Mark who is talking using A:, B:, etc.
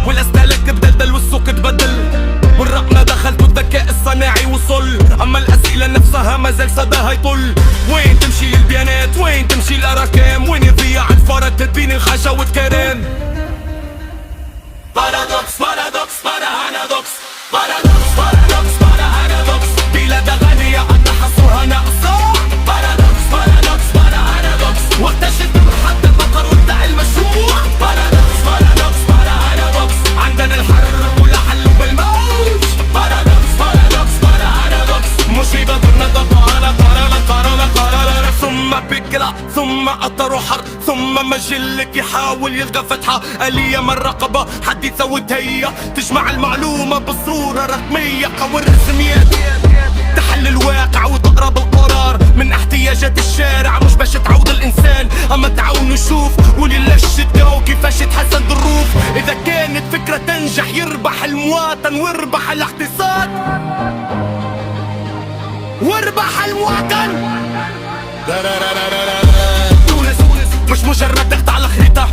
A: والاستهلاك تبدل والسوق تبدل، والرقم دخلت والذكاء الصناعي وصل، اما الاسئله نفسها مازال صداها يطل. وين تمشي البيانات؟ وين تمشي الارقام؟ وين يضيع الفرد تدبين الخشا والكرام؟ بارادوكس بارادوكس بارادوكس بارادوكس بارادوكس بارادوكس، بلاد غنية قد حصرها ناقصة. بارادوكس بارادوكس بارادوكس، وقت شد حتى البقر وابدع المشروع. بارادوكس بارادوكس بارادوكس، عندنا الحرب والحل بالموت. بارادوكس بارادوكس بارادوكس، مصيبة بالنظر قرارة ثم بكرة ثم قطر وحر ثم مجلك يحاول يلقى فتحة آلية من الرقبة حديثة وتهيئة تجمع المعلومة بصورة رقمية قوي الرسميات تحل الواقع وتقرا بالقرار من احتياجات الشارع مش باش تعود الانسان اما تعاون نشوف ولله الشدة وكيفاش تحسن ظروف. اذا كانت فكرة تنجح يربح المواطن ويربح الاقتصاد واربح المواطن. تونس مش مجرد ضغط على خريطة،